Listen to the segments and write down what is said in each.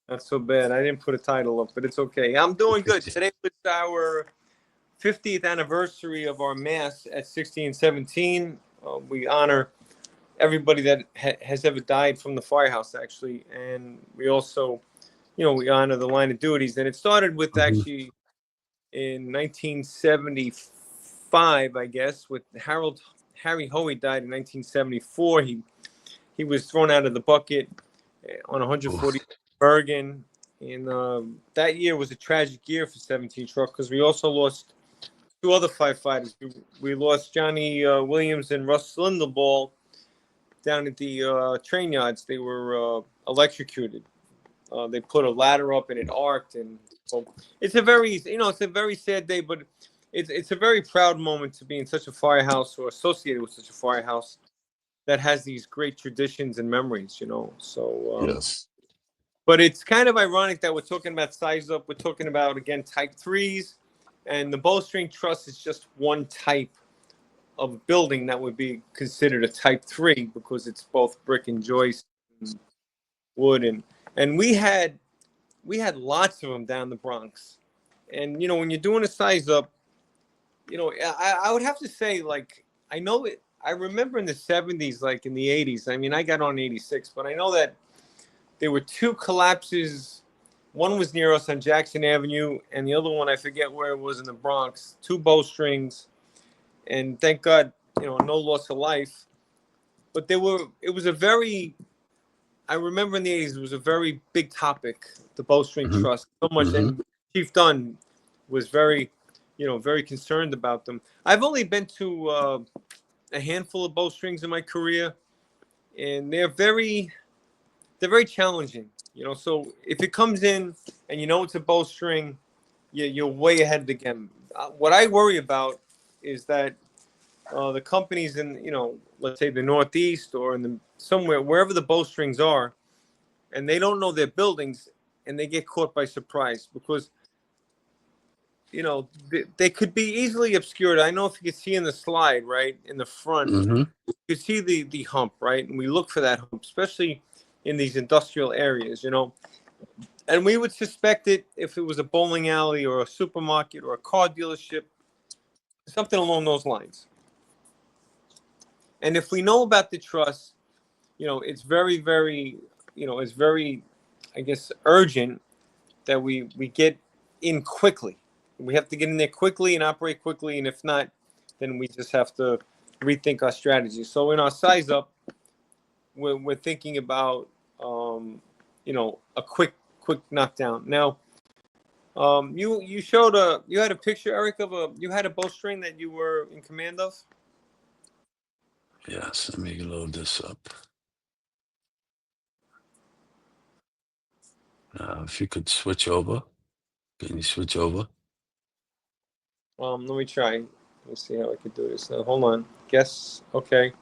Not so bad. I didn't put a title up, but it's okay. I'm doing good. Today was our 50th anniversary of our mass at 1617. We honor everybody that has ever died from the firehouse, actually, and we also, we honor the line of duties. And it started with Mhm. actually in 1975, I guess, with Harry Hoey died in 1974. He was thrown out of the bucket on 140 Oof. Bergen, and that year was a tragic year for 17 Truck because we also lost two other firefighters. We lost Johnny Williams and Russ Linderball down at the train yards. They were electrocuted. They put a ladder up and it arced, and so it's a very, it's a very sad day, but it's a very proud moment to be in such a firehouse or associated with such a firehouse that has these great traditions and memories. So, Yes. but it's kind of ironic that we're talking about size up. We're talking about, again, type threes, and the Bowstring Truss is just one type of building that would be considered a type three because it's both brick and joist and wood, and we had lots of them down the Bronx. And when you're doing a size up, I would have to say, like, I know it. I remember in the 70s, like in the 80s. I mean, I got on 86, but I know that there were two collapses. One was near us on Jackson Avenue, and the other one, I forget where it was in the Bronx. Two bowstrings, and thank God, no loss of life. But it was a very, I remember in the 80s, it was a very big topic, the Bowstring Hmm. Trust, so much. Hmm. And Chief Dunn was very, very concerned about them. I've only been to a handful of bowstrings in my career, and they're very challenging. So if it comes in and it's a bowstring, you're way ahead of the game. What I worry about is that the companies in, let's say the Northeast or in the somewhere wherever the bowstrings are, and they don't know their buildings, and they get caught by surprise because they could be easily obscured. I know if you could see in the slide right in the front, Hmm. you could see the hump, right, and we look for that hump, especially in these industrial areas. And we would suspect it if it was a bowling alley or a supermarket or a car dealership, something along those lines. And if we know about the trust, it's very, very, it's very, I guess, urgent that we get in quickly. We have to get in there quickly and operate quickly, and if not, then we just have to rethink our strategy. So in our size up, we're thinking about a quick knockdown. Now, you had a picture, Eric, of you had a bowstring that you were in command of. Yes. Let me load this up. If you could switch over. Can you switch over? Let me try. Let me see how I could do this. Now, hold on. Guess. Okay.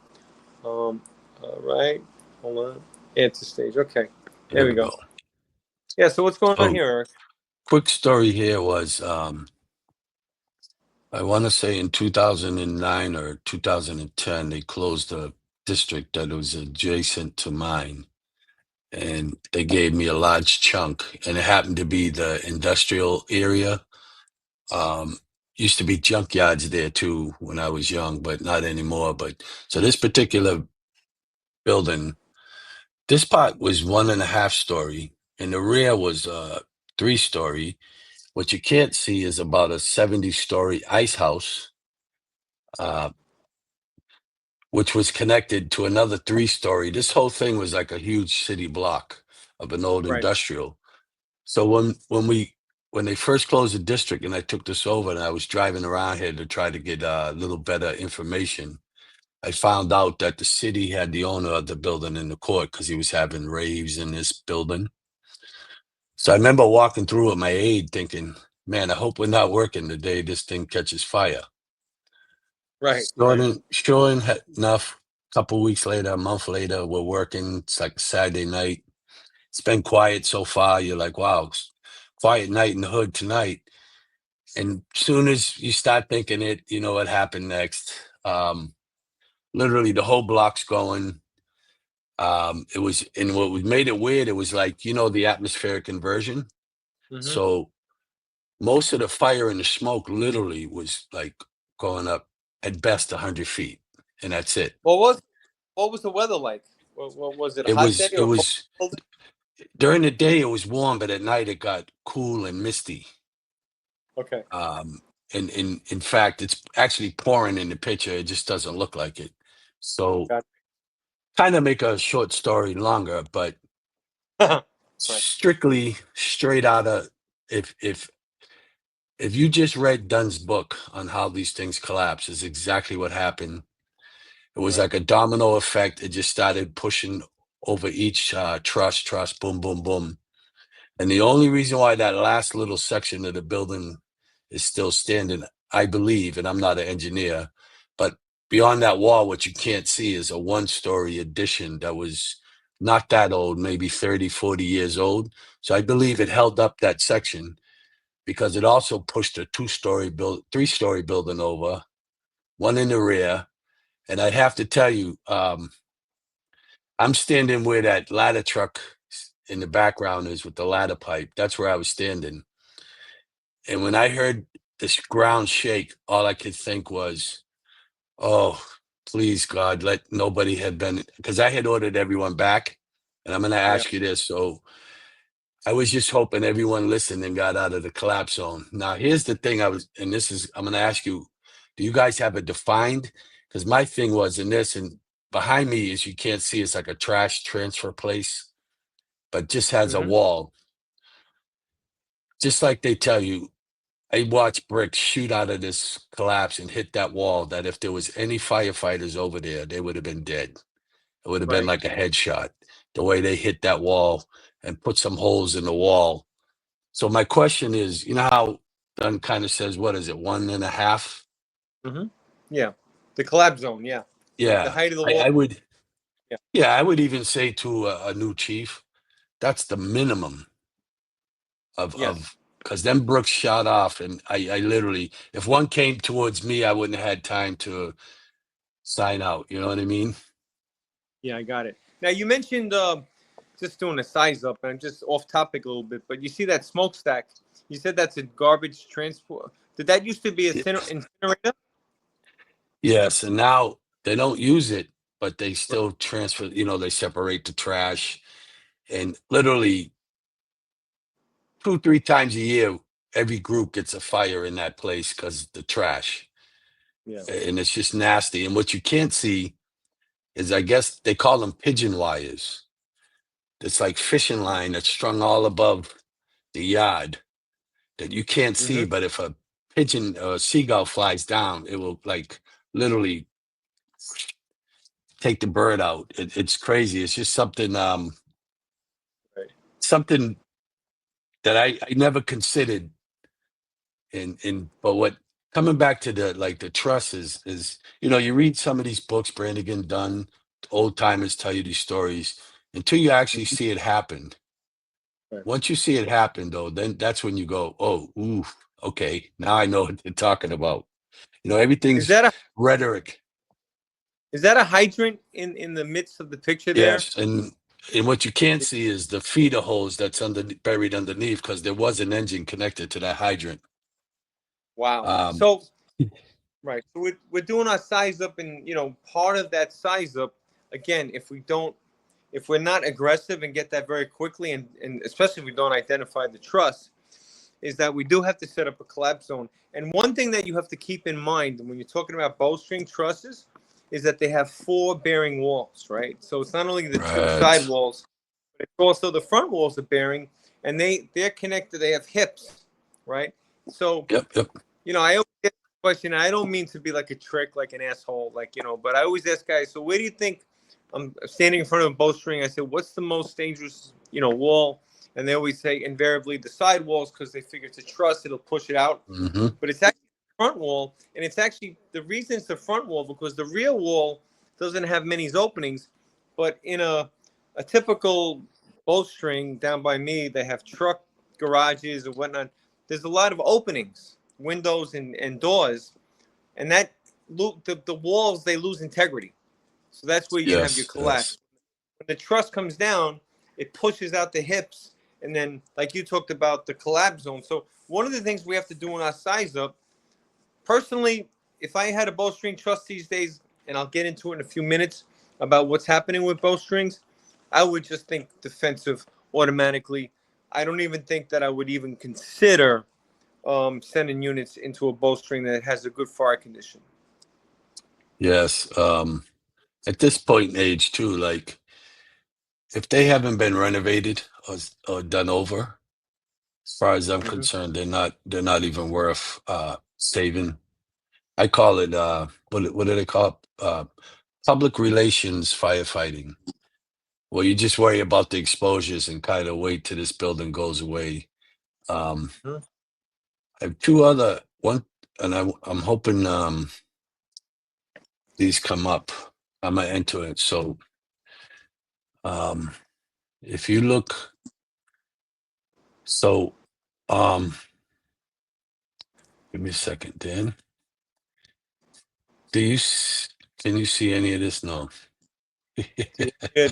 All right. Hold on. Add to stage. Okay. There Here we we go. go. Yeah. So what's going on So, here, Eric? quick story here was I want to say in 2009 or 2010, they closed a district that was adjacent to mine. And they gave me a large chunk, and it happened to be the industrial area. Um, Used to be junkyards there too when I was young, but not anymore. But so this particular building, this part was 1.5 story, and the rear was 3 story. What you can't see is about a 70-story ice house, uh, which was connected to another 3 story. This whole thing was like a huge city block of an old Right. industrial. So when they first closed the district and I took this over and I was driving around here to try to get a little better information, I found out that the city had the owner of the building in the court because he was having raves in this building. So I remember walking through with my aide thinking, man, I hope we're not working the day this thing catches fire. Right. Right. Sure enough, a couple weeks later, a month later, we're working. It's like Saturday night. It's been quiet so far. You're like, wow, quiet night in the hood tonight. And soon as you start thinking it, you know what happened next. Literally, the whole block's going. It was, and what made it weird, it was like, you know, the atmospheric inversion. Mm-hmm. So most of the fire and the smoke literally was like going up at best 100 feet, and that's it. What was the weather like? What was it? A It hot day was, it or was cold day? during the day it was warm, but at night it got cool and misty. Okay. Um, and in fact, it's actually pouring in the picture. It just doesn't look like it. So Got kind of make a short story longer, but it. Right. strictly straight out of, if you just read Dunn's book on how these things collapse, is exactly what happened. It was Right. like a domino effect. It just started pushing over each truss, boom, boom, boom. And the only reason why that last little section of the building is still standing, I believe, and I'm not an engineer, but beyond that wall, what you can't see is a one-story addition that was not that old, maybe 30, 40 years old. So I believe it held up that section because it also pushed a three-story building over, one in the rear. And I'd have to tell you, I'm standing where that ladder truck in the background is with the ladder pipe. That's where I was standing. And when I heard this ground shake, all I could think was, oh, please, God, let nobody had been, because I had ordered everyone back. And I'm going to Yeah. ask you this. So I was just hoping everyone listened and got out of the collapse zone. Now, here's the thing and this is, I'm going to ask you, do you guys have it defined? Because my thing was in this, and behind me, as you can't see, it's like a trash transfer place, but just has a Mm-hmm. wall. Just like they tell you, I watched bricks shoot out of this collapse and hit that wall, that if there was any firefighters over there, they would have been dead. It would have been Right. like a headshot, the way they hit that wall and put some holes in the wall. So my question is, you know how Dunn kind of says, what is it, 1.5? Mm-hmm. Yeah. The collapse zone. Yeah. The Yeah, height of the I, wall. I would. Yeah. Yeah, I would even say to a new chief, that's the minimum Yes. of because them brooks shot off, and I literally, if one came towards me, I wouldn't have had time to sign out. You know what I mean? Yeah, I got it. Now you mentioned just doing a size up, and I'm just off topic a little bit, but you see that smokestack? You said that's a garbage transport. Did that used to be a Y- incinerator? Yes, and now they don't use it, but they still transfer. You know, they separate the trash, and literally 2, 3 times a year, every group gets a fire in that place because the trash, Yeah. and it's just nasty. And what you can't see is, I guess they call them pigeon wires. It's like fishing line that's strung all above the yard that you can't see, Mm-hmm. but if a pigeon or a seagull flies down, it will like literally take the bird out. It's crazy. It's just something, Right. something that I never considered. But what, coming back to the like the trusses is, you know, you read some of these books, Brannigan Dunn, old timers tell you these stories until you actually Mhm. see it happen. Right. Once you see it happen, though, then that's when you go, oh, ooh, okay, now I know what they're talking about. You know, Is everything's that a rhetoric. hydrant in the midst of the picture there? Yes, and what you can't see is the feeder hose that's buried underneath because there was an engine connected to that hydrant. Wow. Um, So right. So we're doing our size up, and part of that size up, again, if we're not aggressive and get that very quickly, and especially if we don't identify the truss, is that we do have to set up a collapse zone. And one thing that you have to keep in mind when you're talking about bowstring trusses is that they have four bearing walls, right? So it's not only the two side right. walls, but it's also the front walls are bearing, and they're connected. They have hips, right? So Yep, yep. I always get the question. I don't mean to be like a trick, like an asshole, but I always ask guys. So where do you think I'm standing in front of a bowstring? I said, what's the most dangerous, wall? And they always say invariably the side walls because they figure it's a truss, it'll push it out. Hmm. But it's actually the front wall, and it's actually the reason it's the front wall because the rear wall doesn't have many openings. But in a typical bowstring down by me, they have truck garages or whatnot. There's a lot of openings, windows and doors, and that the walls they lose integrity. So that's where you can have your Yes, collapse. yes. when the truss comes down, it pushes out the hips, and then like you talked about the collapse zone. So one of the things we have to do in our size up, personally, if I had a bowstring truss these days, and I'll get into it in a few minutes about what's happening with bowstrings, I would just think defensive automatically. I don't even think that I would even consider sending units into a bowstring that has a good fire condition. Yes. At this point in age too, like if they haven't been renovated or done over, as far as I'm Mm-hmm. concerned, they're not even worth saving. I call it what do they call it? Public relations firefighting. Well, you just worry about the exposures and kind of wait till this building goes away. Um, Mm-hmm. I have two other one, and I'm hoping these come up. I'm gonna enter it. So um, if you look, so um, give me a second, Dan. Can you see any of this? No. Do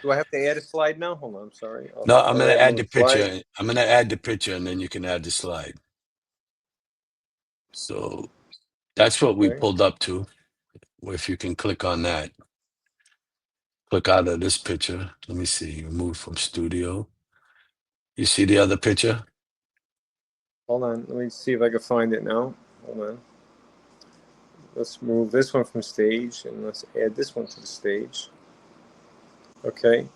do I have to add a slide now? Hold on, I'm sorry. No, I'm I'll gonna add add another the slide. picture. I'm gonna add the picture, and then you can add the slide. So that's what we Okay. pulled up to. If you can click on that, click out of this picture. Let me see. Remove from studio. You see the other picture? Hold on. Let me see if I can find it now. Hold on. Let's move this one from stage and let's add this one to the stage. Okay.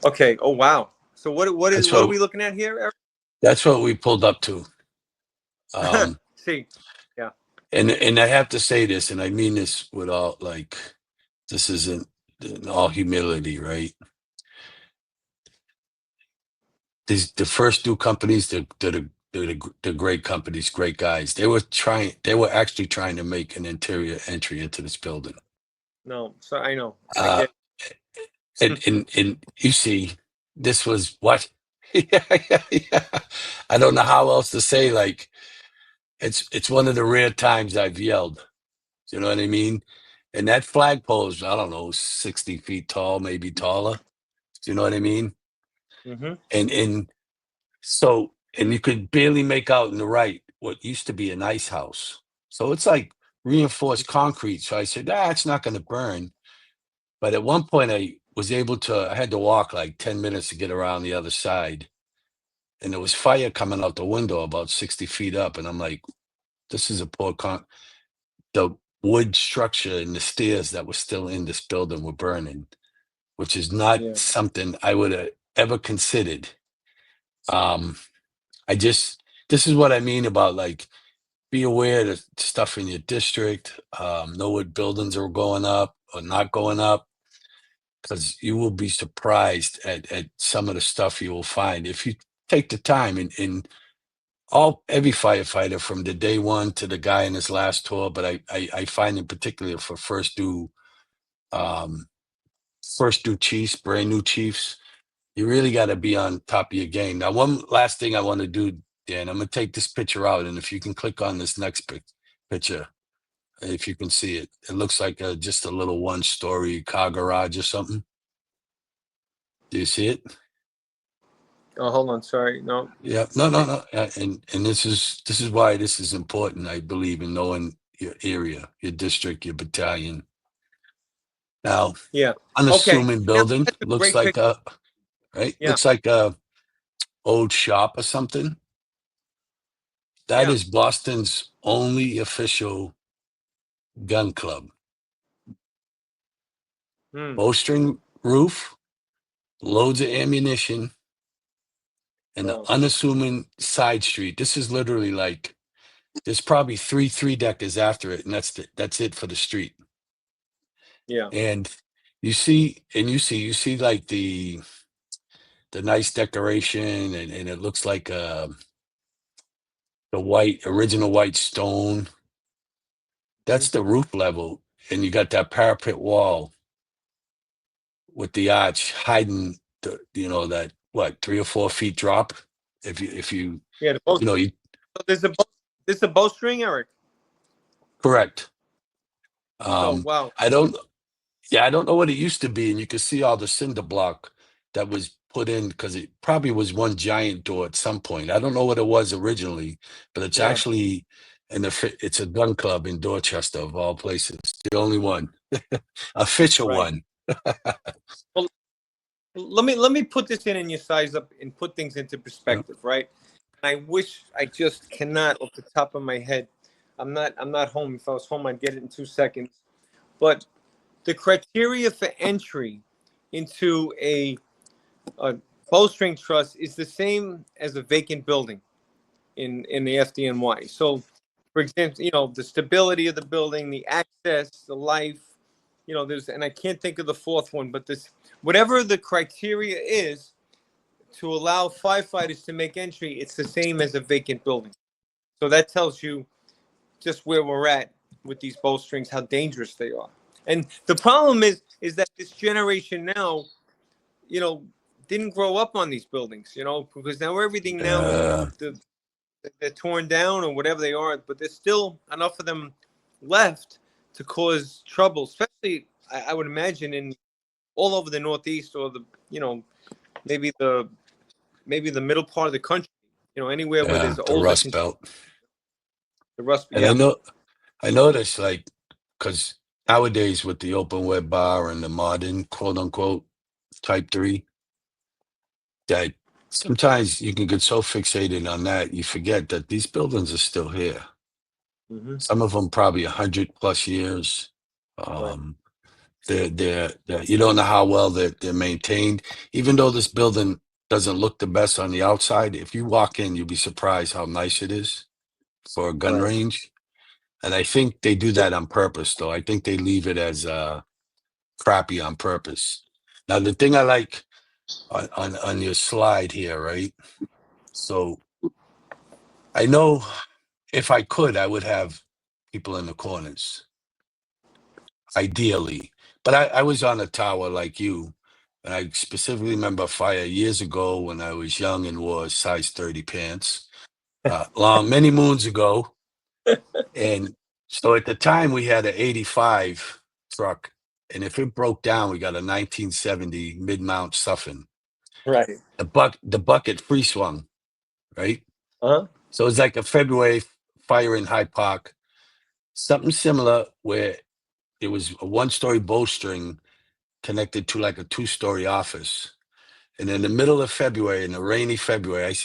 Okay. Oh wow. So That's what are what we looking at here, that's what we pulled up to. Eric? See. Yeah. And I have to say this, and I mean this with all like this isn't in all humility, right? The first two companies, they're great companies, great guys. They were actually trying to make an interior entry into this building. No. So I know. I Uh, get. and you see, this was what? Yeah, yeah, yeah. I don't know how else to say. Like, it's one of the rare times I've yelled. You know what I mean? And that flagpole is, I don't know, 60 feet tall, maybe taller. Do you know what I mean? Mm-hmm. And so, and you could barely make out in the right what used to be an ice house. So it's like reinforced concrete. So I said, it's not going to burn. But at one point, I had to walk like 10 minutes to get around the other side. And there was fire coming out the window about 60 feet up. And I'm like, this is a the wood structure and the stairs that were still in this building were burning, which is not Yeah. something I would have ever considered. Um, this is what I mean about like, be aware that stuff in your district, know what buildings are going up or not going up, because you will be surprised at some of the stuff you will find if you take the time. And every firefighter from the day one to the guy in his last tour, but I find in particular for um, first due chiefs, brand new chiefs, you really got to be on top of your game. Now, one last thing I want to do, Dan, I'm going to take this picture out, and if you can click on this next picture, if you can see it, it looks like just a little one-story car garage or something. Do you see it? Oh, hold on. Sorry. No. Yeah, no, no, no. And this is why this is important. I believe in knowing your area, your district, your battalion. Now, Yeah. Okay. unassuming Now building that's a looks great like picture. a right. Yeah. Looks like a old shop or something. That Yeah. is Boston's only official gun club. Hmm. Bowstring roof, loads of ammunition, and the Wow. unassuming side street. This is literally like there's probably three deckers after it, and that's it for the street. Yeah. And you see like the nice decoration, and it looks like the original white stone. Hmm. That's the roof level, and you got that parapet wall with the arch hiding that what 3 or 4 feet drop. If you Yeah. The bow, you know you there's a bowstring, Eric. correct. Oh Um, wow. I don't. Yeah, I don't know what it used to be, and you could see all the cinder block that was put in because it probably was one giant door at some point. I don't know what it was originally, but it's Yeah, actually it's a gun club in Dorchester of all places, the only one, official right. one. Well, let me put this in and you size up and put things into Yeah. perspective, right? I wish I just cannot off the top of my head. I'm not home. If I was home, I'd get it in 2 seconds. But the criteria for entry into a bowstring truss is the same as a vacant building in the FDNY. So, for example, the stability of the building, the access, the life, there's, and I can't think of the fourth one, but this, whatever the criteria is to allow firefighters to make entry, it's the same as a vacant building. So that tells you just where we're at with these bowstrings, how dangerous they are. And the problem is that this generation now, you know, didn't grow up on these buildings, because now everything now is Uh, they're torn down or whatever they are, but there's still enough of them left to cause trouble, especially I would imagine in all over the Northeast or maybe the maybe the middle part of the country, anywhere where yeah, there's the older Rust Belt. the rust. And Yeah. I noticed like because nowadays with the open web bar and the modern quote unquote type three, that sometimes you can get so fixated on that you forget that these buildings are still here. Hmm. Some of them probably 100+ years. Right. Um, you don't know how well they're maintained. Even though this building doesn't look the best on the outside, if you walk in, you'll be surprised how nice it is for a gun Right. range. And I think they do that on purpose, though. I think they leave it as crappy on purpose. Now, the thing I like on your slide here, right? So I know if I could, I would have people in the corners, ideally. But I was on a tower like you, and I specifically remember fire years ago when I was young and wore size 30 pants, long many moons ago. And so at the time we had an 85 truck, and if it broke down, we got a 1970 mid-mount Suffin. Right. The bucket free swung, right? Uh-huh. So it's like a February fire in Hyde Park, something similar where it was a one-story bowstring connected to like a two-story office. And in the middle of February, in a rainy February,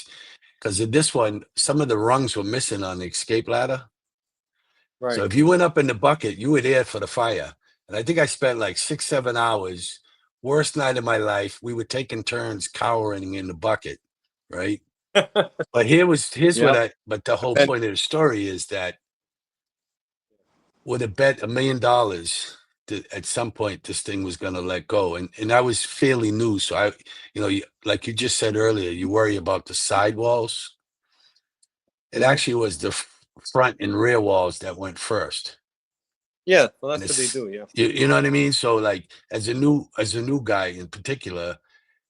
because in this one, some of the rungs were missing on the escape ladder. So Right. if you went up in the bucket, you were there for the fire. And I think I spent like 6, 7 hours. Worst night of my life. We were taking turns cowering in the bucket, right? But here's what Yep. but the whole And point of the story is that would have bet $1 million that at some point this thing was going to let go. And I was fairly new. So like you just said earlier, you worry about the sidewalls. It mhm. actually was the front and rear walls that went first. Yeah, well, And that's what they it's do. Yeah. you know what I mean? So like as a new guy in particular,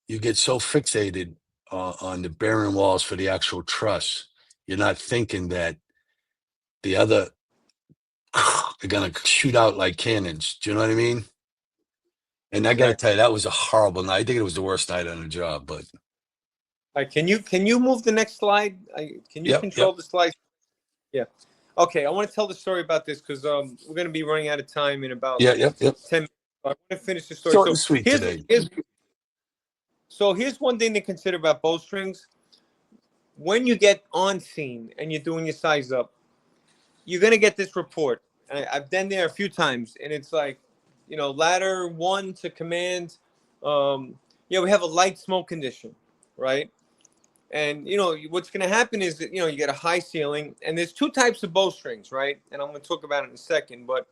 you get so fixated on the bearing walls for the actual truss. You're not thinking that the other they're gonna shoot out like cannons. Do you know what I mean? And I gotta Exactly. tell you, that was a horrible night. I think it was the worst night on the job, but All right. Can you move the next slide? Can you yep, control yep. the slide? Yeah. Okay. I want to tell the story about this because we're going to be running out of time in about Yeah, yep, yep. 10 minutes. I want to finish the story. Short So and sweet here's today. here's one thing to consider about bowstrings. When you get on scene and you're doing your size up, you're going to get this report. I've been there a few times, and it's like, ladder one to command. We have a light smoke condition, right? And what's going to happen is that you get a high ceiling, and there's two types of bowstrings, right? And I'm going to talk about it in a second. But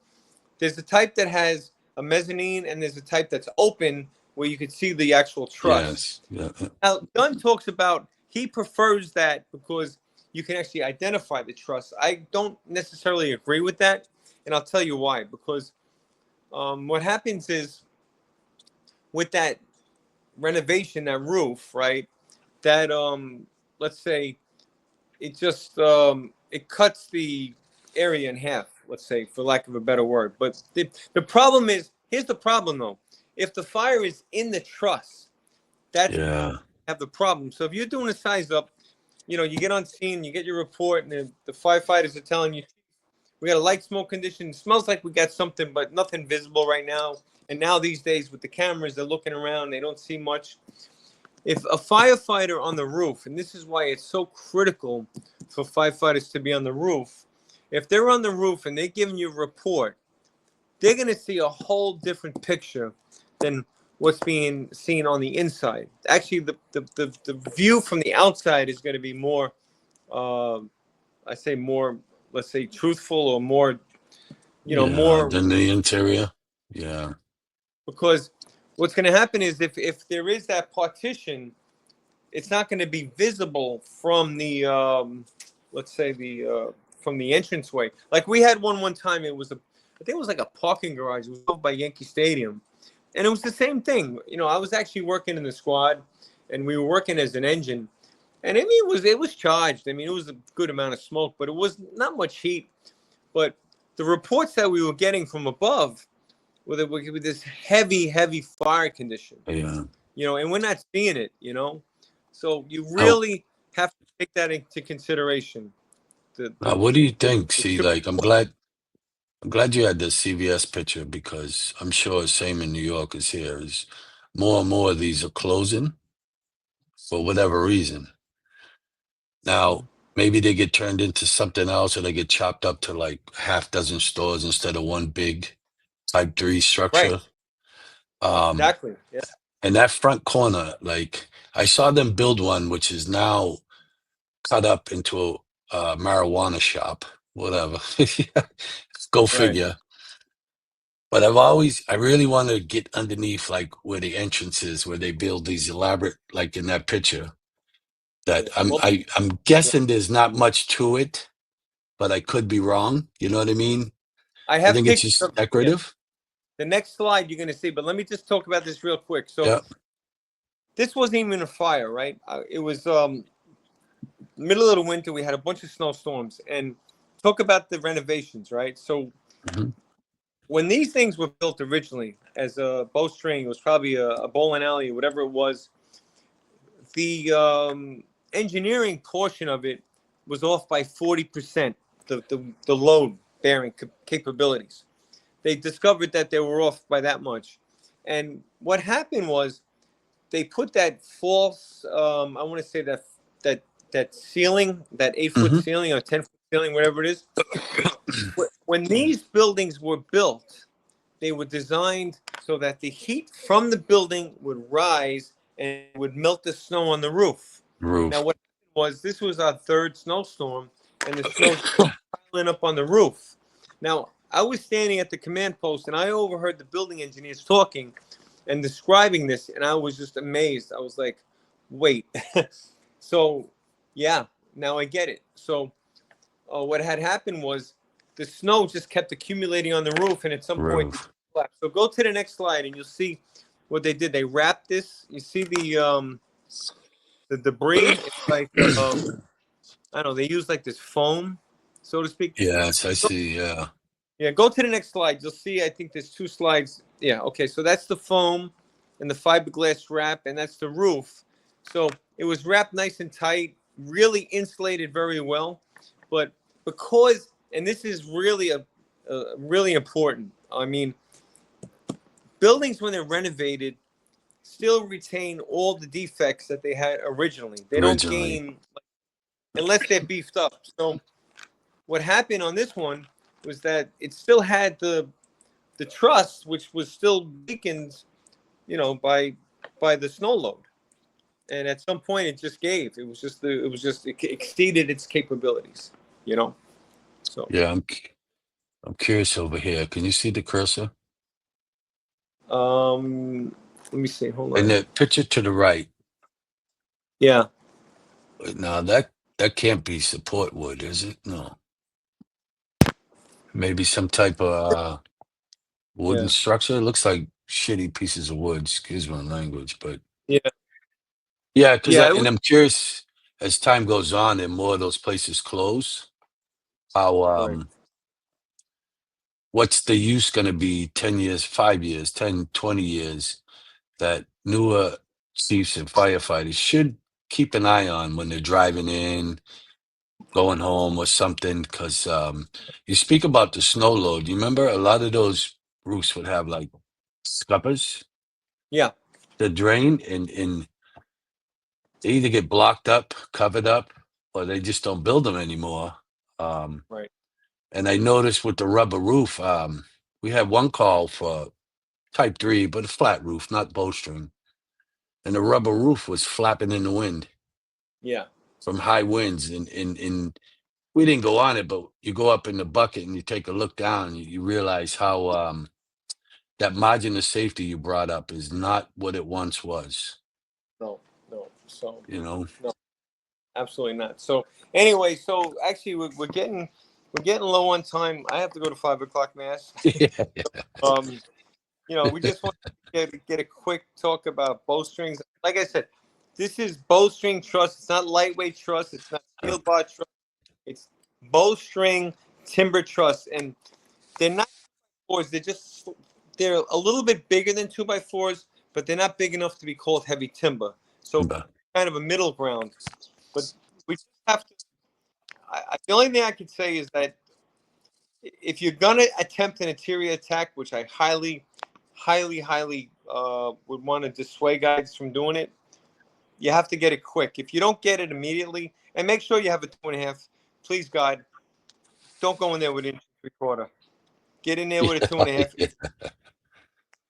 there's a type that has a mezzanine, and there's a type that's open where you could see the actual truss. Yes. Yeah. Yeah. Now, Dunn talks about he prefers that because you can actually identify the truss. I don't necessarily agree with that, and I'll tell you why. Because what happens is with that renovation, that roof, right? That let's say it just it cuts the area in half. Let's say, for lack of a better word. But the problem is Here's the problem though. If the fire is in the truss, that's Yeah. have the problem. So if you're doing a size up, you get on scene, you get your report, and the firefighters are telling you we got a light smoke condition. It smells like we got something, but nothing visible right now. And now these days with the cameras, they're looking around, they don't see much. If a firefighter on the roof, and this is why it's so critical for firefighters to be on the roof, if they're on the roof and they're giving you a report, they're going to see a whole different picture than what's being seen on the inside. Actually, the view from the outside is going to be more, I say more, let's say truthful or more, Yeah. more, Then the interior. Yeah. because what's going to happen is if there is that partition, it's not going to be visible from the, let's say from the entranceway. Like we had one time, I think it was like a parking garage. It was over by Yankee Stadium. And it was the same thing. I was actually working in the squad, and we were working as an engine. And I mean, it was charged. I mean, it was a good amount of smoke, but it was not much heat. But the reports that we were getting from above were with this heavy, heavy fire condition. Yeah. And we're not seeing it. So you Now, really have to take that into consideration. now, what do you think? The See, triple. like, I'm glad you had the CVS picture because I'm sure same in New York as here is more and more of these are closing for whatever reason. Now, maybe they get turned into something else or they get chopped up to like half dozen stores instead of one big type 3 Right. structure. Um, Exactly. Yeah. and that front corner, like I saw them build one, which is now cut up into a marijuana shop, whatever. Go Right. figure. But I really want to get underneath like where the entrance is, where they build these elaborate, like in that picture. That Yeah. Well, I'm yeah. guessing there's not much to it, but I could be wrong. You know what I mean? I I have think it's pictures just of, yeah. decorative. The next slide you're going to see, but let me just talk about this real quick. So Yeah. this wasn't even a fire, right? It was middle of the winter. We had a bunch of snowstorms, and talk about the renovations, right? So Mhm. when these things were built originally as a bowstring, it was probably a bowling alley, whatever it was. The engineering portion of it was off by 40%. The load bearing capabilities. They discovered that they were off by that much, and what happened was they put that false, I want to say that ceiling, that 8 foot Mhm. ceiling or 10 foot ceiling, whatever it is. When these buildings were built, they were designed so that the heat from the building would rise and would melt the snow on the roof. Now, Roof. what happened was this was our third snowstorm, and the snow piling up on the roof. Now, I was standing at the command post, and I overheard the building engineers talking and describing this, and I was just amazed. I was like, "Wait." So, yeah, now I get it. So, what had happened was the snow just kept accumulating on the roof, and at some point, it Roof. collapsed. So, go to the next slide, and you'll see what they did. They wrapped this. You see the debris. It's like I don't know. They use like this foam, so to speak. Yes, I see. Yeah. Yeah, go to the next slide. You'll see, I think there's two slides. Yeah, okay. So that's the foam and the fiberglass wrap, and that's the roof. So it was wrapped nice and tight, really insulated very well. But because, and this is really really important. I mean, buildings when they're renovated still retain all the defects that they had originally. They don't Originally. gain unless they're beefed up. So what happened on this one was that it still had the truss, which was still weakened, by the snow load, and at some point it just gave. It exceeded its capabilities, you know. So, Yeah, I'm curious over here. Can you see the cursor? let me see. Hold And on. the picture to the right. Yeah, Now that can't be support wood, is it? No. Maybe some type of wooden yeah, structure. It looks like shitty pieces of wood. Excuse my language, but yeah, yeah, because yeah. It and was I'm curious as time goes on and more of those places close, how right. what's the use going to be 10 years, 5 years, 10, 20 years that newer chiefs and firefighters should keep an eye on when they're driving in, going home or something? Because you speak about the snow load. You remember a lot of those roofs would have like scuppers Yeah. that drain, and they either get blocked up, covered up, or they just don't build them anymore. Um, Right. and I noticed with the rubber roof, we had one call for type 3, but a flat roof, not bowstring. And the rubber roof was flapping in the wind Yeah. from high winds. And we didn't go on it, but you go up in the bucket and you take a look down, you realize how that margin of safety you brought up is not what it once was, No. No. So you know? no, absolutely not. So anyway, so actually we're getting low on time. I have to go to 5 o'clock mass. Um, we just want to get a quick talk about bowstrings. Like I said, this is bowstring truss. It's not lightweight truss. It's not steel bar truss. It's bowstring timber truss, and they're not fours. They're a little bit bigger than 2x4s, but they're not big enough to be called heavy timber. So kind of a middle ground. But we just have to. The only thing I could say is that if you're gonna attempt an interior attack, which I highly, highly, highly would want to dissuade guys from doing it, you have to get it quick. If you don't get it immediately, and make sure you have a 2.5. Please God, don't go in there with an inch 3/4. Get in there with a 2.5. If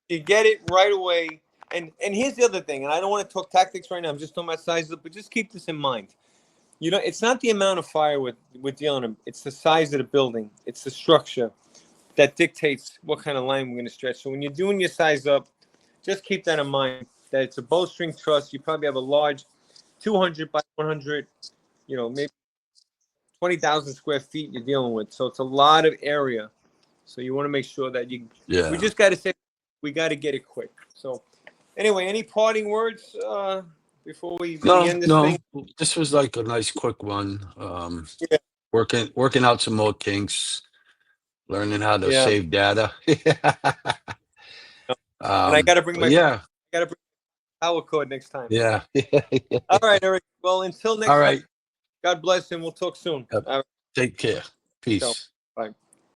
you get it right away, and here's the other thing, and I don't want to talk tactics right now. I'm just talking about sizes, but just keep this in mind. It's not the amount of fire we're dealing with. It's the size of the building. It's the structure that dictates what kind of line we're going to stretch. So when you're doing your size up, just keep that in mind. That it's a bowstring truss. You probably have a large 200 by 100, maybe 20,000 square feet you're dealing with. So it's a lot of area. So you want to make sure that we Yeah. just got to say, we got to get it quick. So anyway, any parting words before we end this No, thing? this was like a nice quick one. Yeah. Working out some more kinks, learning how to Yeah. save data. And I got to bring But my yeah, power cord next time. yeah. All right, Eric. Well, until next All time, right. God bless, and we'll talk soon. All right. Take care. Ciao. Peace. Bye.